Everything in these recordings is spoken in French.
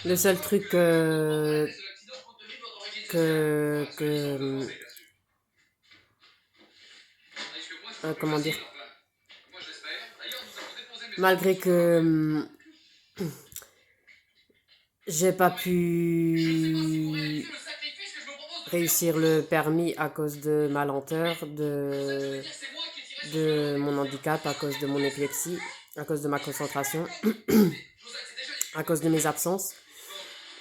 Le seul truc que comment dire, malgré que j'ai pas pu réussir le permis à cause de ma lenteur, de mon handicap, à cause de mon épilepsie, à cause de ma concentration, à cause de mes absences.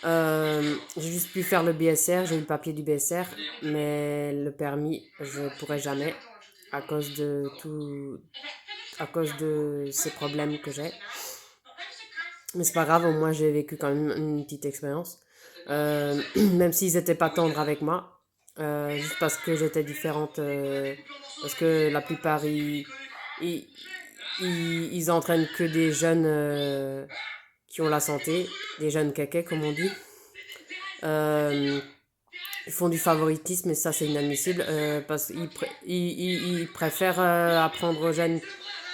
J'ai juste pu faire le BSR, j'ai eu le papier du BSR, mais le permis, je pourrais jamais à cause de tout, à cause de ces problèmes que j'ai. Mais c'est pas grave, au moins j'ai vécu quand même une petite expérience. Même s'ils étaient pas tendres avec moi, juste parce que j'étais différente, parce que la plupart ils, ils entraînent que des jeunes qui ont la santé, des jeunes kékés comme on dit. Euh, Ils font du favoritisme et ça c'est inadmissible parce qu'ils préfèrent apprendre aux jeunes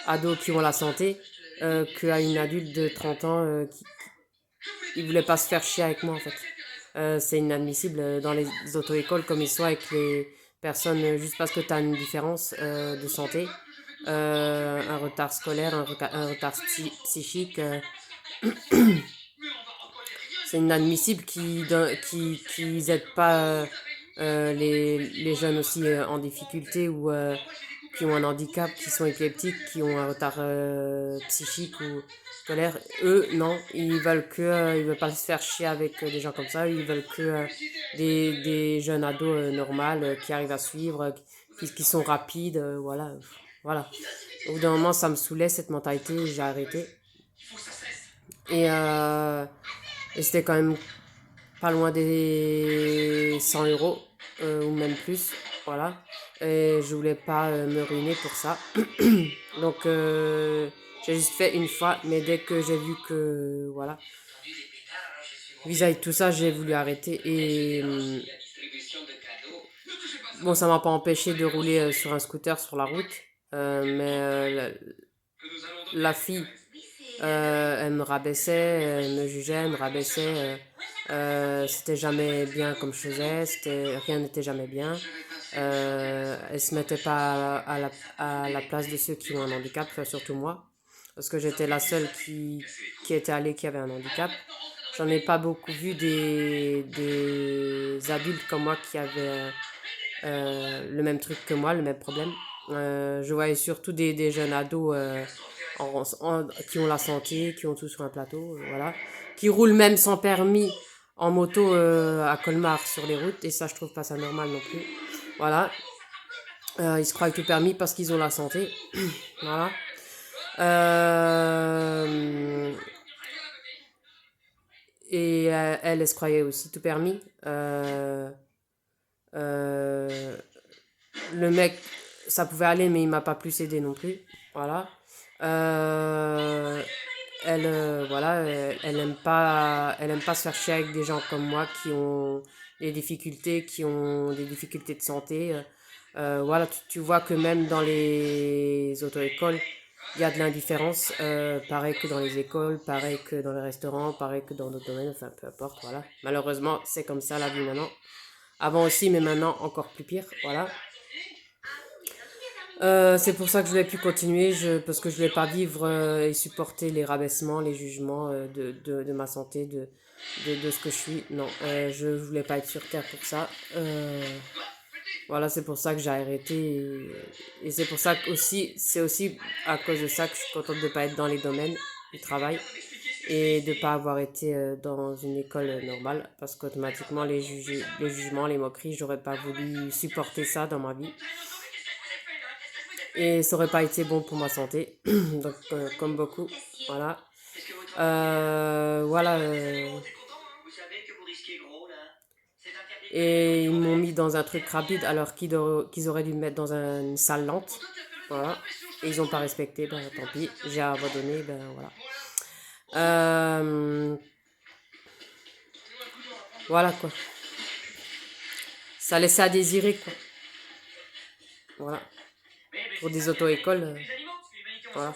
ados qui ont la santé qu'à une adulte de 30 ans qui ne voulait pas se faire chier avec moi en fait. C'est inadmissible dans les auto-écoles comme ils sont avec les personnes juste parce que tu as une différence de santé, un retard scolaire, un retard psychique. C'est inadmissible qu'ils aident pas les jeunes aussi en difficulté ou qui ont un handicap, qui sont épileptiques, qui ont un retard psychique ou scolaire. Eux, non, ils veulent pas se faire chier avec des gens comme ça. Ils veulent que des jeunes ados normaux qui arrivent à suivre, qui sont rapides, voilà, voilà. Au bout d'un moment, ça me saoulait cette mentalité, j'ai arrêté. Et, euh, et c'était quand même pas loin des 100 euros ou même plus, voilà. Et je voulais pas me ruiner pour ça. Donc j'ai juste fait une fois, mais dès que j'ai vu que voilà, vis-à-vis de tout ça, j'ai voulu arrêter et bon, ça m'a pas empêché de rouler sur un scooter sur la route, mais la fille, elle me rabaissait, elle me jugeait, elle me rabaissait. C'était jamais bien comme je faisais, rien n'était jamais bien. Elle se mettait pas à la place de ceux qui ont un handicap, enfin, surtout moi, parce que j'étais la seule qui était allée qui avait un handicap. J'en ai pas beaucoup vu des adultes comme moi qui avaient le même truc que moi, le même problème. Je voyais surtout des jeunes ados qui ont la santé, qui ont tout sur un plateau, voilà. Qui roulent même sans permis en moto à Colmar sur les routes, et ça, je trouve pas ça normal non plus. Voilà. Ils se croient tout permis parce qu'ils ont la santé. Voilà. Euh, et elle se croyait aussi tout permis. Euh, le mec, ça pouvait aller, mais il m'a pas plus aidé non plus. Voilà. Euh, voilà, elle aime pas se faire chier avec des gens comme moi qui ont des difficultés, qui ont des difficultés de santé. Voilà, tu vois que même dans les auto-écoles, il y a de l'indifférence, pareil que dans les écoles, pareil que dans les restaurants, pareil que dans d'autres domaines, enfin peu importe, voilà. Malheureusement, c'est comme ça la vie maintenant. Avant aussi, mais maintenant encore plus pire, voilà. C'est pour ça que je voulais plus continuer, parce que je voulais pas vivre et supporter les rabaissements, les jugements de ma santé, de ce que je suis. Non, je voulais pas être sur Terre pour ça. Voilà, c'est pour ça que j'ai arrêté. Et c'est pour ça que aussi, c'est aussi à cause de ça que je suis contente de pas être dans les domaines du travail et de pas avoir été dans une école normale, parce qu'automatiquement les jugements, les moqueries, j'aurais pas voulu supporter ça dans ma vie. Et ça aurait pas été bon pour ma santé. Donc, comme beaucoup, voilà. Voilà. Et ils m'ont mis dans un truc rapide alors qu'ils auraient dû me mettre dans une salle lente. Voilà. Et ils n'ont pas respecté, ben tant pis. J'ai abandonné, ben voilà. Euh, voilà quoi. Ça laissait à désirer quoi. Voilà. Pour des auto-écoles, voilà.